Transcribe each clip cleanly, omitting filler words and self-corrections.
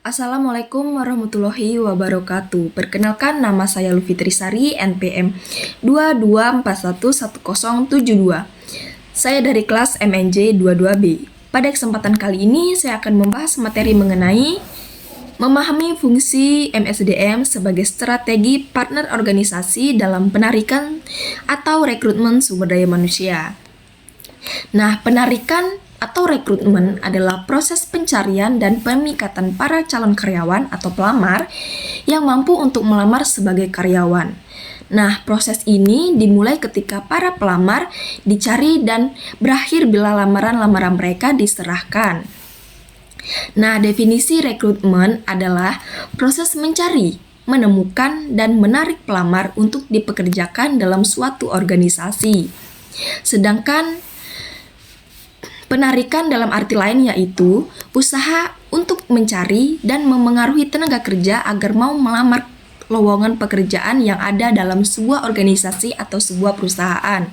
Assalamualaikum warahmatullahi wabarakatuh. Perkenalkan, nama saya Lufitri Sari, NPM 22411072. Saya dari kelas MNJ 22B. Pada kesempatan kali ini, saya akan membahas materi mengenai memahami fungsi MSDM sebagai strategi partner organisasi dalam penarikan atau rekrutmen sumber daya manusia. Nah, penarikan atau rekrutmen adalah proses pencarian dan pemikatan para calon karyawan atau pelamar yang mampu untuk melamar sebagai karyawan. Nah, proses ini dimulai ketika para pelamar dicari dan berakhir bila lamaran-lamaran mereka diserahkan. Nah, definisi rekrutmen adalah proses mencari, menemukan, dan menarik pelamar untuk dipekerjakan dalam suatu organisasi. Sedangkan penarikan dalam arti lain yaitu usaha untuk mencari dan memengaruhi tenaga kerja agar mau melamar lowongan pekerjaan yang ada dalam sebuah organisasi atau sebuah perusahaan.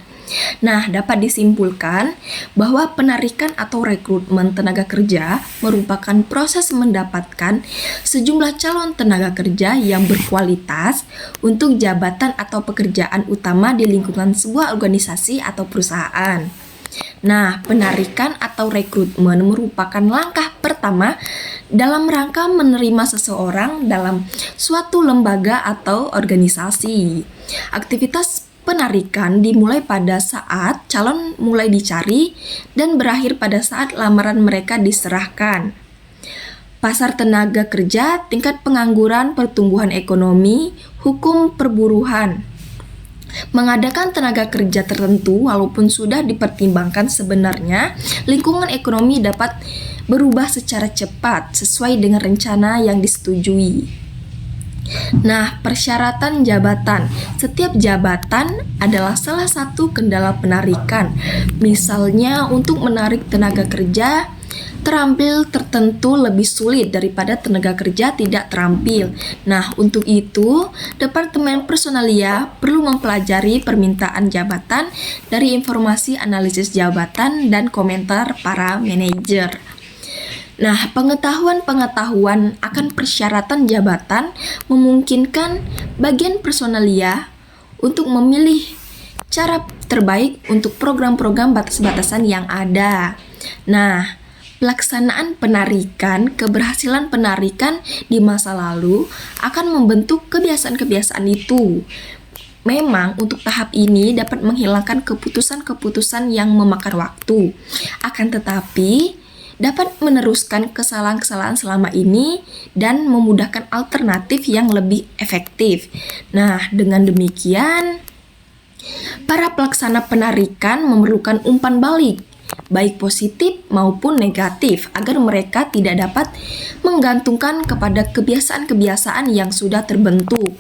Nah, dapat disimpulkan bahwa penarikan atau rekrutmen tenaga kerja merupakan proses mendapatkan sejumlah calon tenaga kerja yang berkualitas untuk jabatan atau pekerjaan utama di lingkungan sebuah organisasi atau perusahaan. Nah, penarikan atau rekrutmen merupakan langkah pertama dalam rangka menerima seseorang dalam suatu lembaga atau organisasi. Aktivitas penarikan dimulai pada saat calon mulai dicari dan berakhir pada saat lamaran mereka diserahkan. Pasar tenaga kerja, tingkat pengangguran, pertumbuhan ekonomi, hukum perburuhan. Mengadakan tenaga kerja tertentu walaupun sudah dipertimbangkan sebenarnya lingkungan ekonomi dapat berubah secara cepat sesuai dengan rencana yang disetujui. Nah, persyaratan jabatan. Setiap jabatan adalah salah satu kendala penarikan. Misalnya untuk menarik tenaga kerja terampil tertentu lebih sulit daripada tenaga kerja tidak terampil. Nah, untuk itu, Departemen Personalia perlu mempelajari permintaan jabatan dari informasi analisis jabatan dan komentar para manajer. Nah, pengetahuan akan persyaratan jabatan memungkinkan bagian personalia untuk memilih cara terbaik untuk program-program batas-batasan yang ada. Nah, pelaksanaan penarikan, keberhasilan penarikan di masa lalu akan membentuk kebiasaan-kebiasaan itu. Memang untuk tahap ini dapat menghilangkan keputusan-keputusan yang memakan waktu. Akan tetapi, dapat meneruskan kesalahan-kesalahan selama ini dan memudahkan alternatif yang lebih efektif. Nah, dengan demikian, para pelaksana penarikan memerlukan umpan balik, baik positif maupun negatif, agar mereka tidak dapat menggantungkan kepada kebiasaan-kebiasaan yang sudah terbentuk.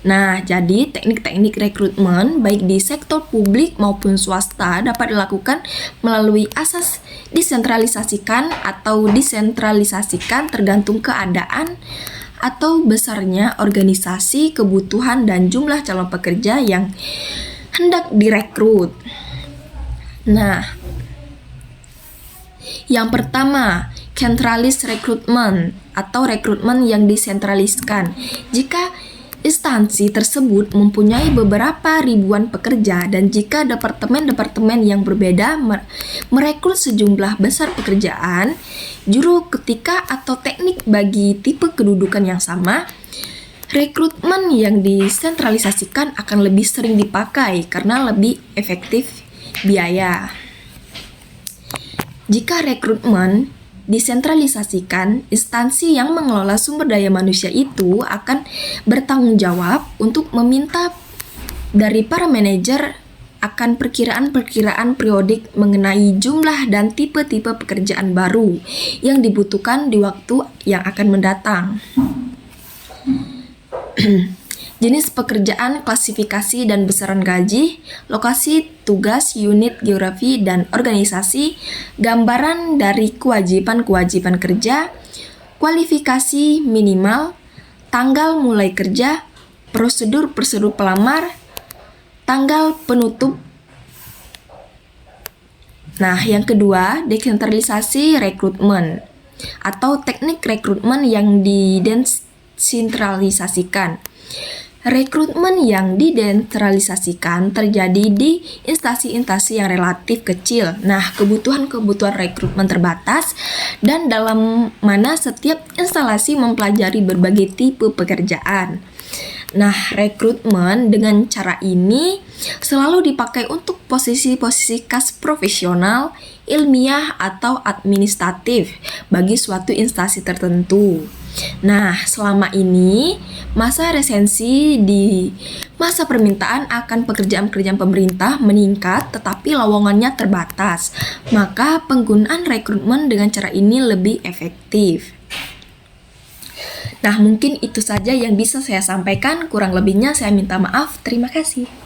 Nah, jadi teknik-teknik rekrutmen baik di sektor publik maupun swasta dapat dilakukan melalui asas disentralisasikan atau disentralisasikan tergantung keadaan atau besarnya organisasi, kebutuhan, dan jumlah calon pekerja yang hendak direkrut. Nah, yang pertama, centralized recruitment atau rekrutmen yang disentraliskan. Jika instansi tersebut mempunyai beberapa ribuan pekerja dan jika departemen-departemen yang berbeda merekrut sejumlah besar pekerjaan, juru ketika atau teknik bagi tipe kedudukan yang sama, rekrutmen yang disentralisasikan akan lebih sering dipakai karena lebih efektif biaya. Jika rekrutmen disentralisasikan, instansi yang mengelola sumber daya manusia itu akan bertanggung jawab untuk meminta dari para manajer akan perkiraan-perkiraan periodik mengenai jumlah dan tipe-tipe pekerjaan baru yang dibutuhkan di waktu yang akan mendatang. Jenis pekerjaan, klasifikasi dan besaran gaji, lokasi, tugas, unit, geografi, dan organisasi, gambaran dari kewajiban-kewajiban kerja, kualifikasi minimal, tanggal mulai kerja, prosedur-prosedur pelamar, tanggal penutup. Nah, yang kedua, desentralisasi rekrutmen. atau teknik rekrutmen yang didesentralisasikan. Rekrutmen yang didesentralisasikan terjadi di instansi-instansi yang relatif kecil. Nah, kebutuhan-kebutuhan rekrutmen terbatas dan dalam mana setiap instalasi mempelajari berbagai tipe pekerjaan. Nah, rekrutmen dengan cara ini selalu dipakai untuk posisi-posisi khas profesional, ilmiah, atau administratif bagi suatu instansi tertentu. Nah, selama ini masa resensi di masa permintaan akan pekerjaan-pekerjaan pemerintah meningkat tetapi lowongannya terbatas. Maka penggunaan rekrutmen dengan cara ini lebih efektif. Nah, mungkin itu saja yang bisa saya sampaikan. Kurang lebihnya saya minta maaf. Terima kasih.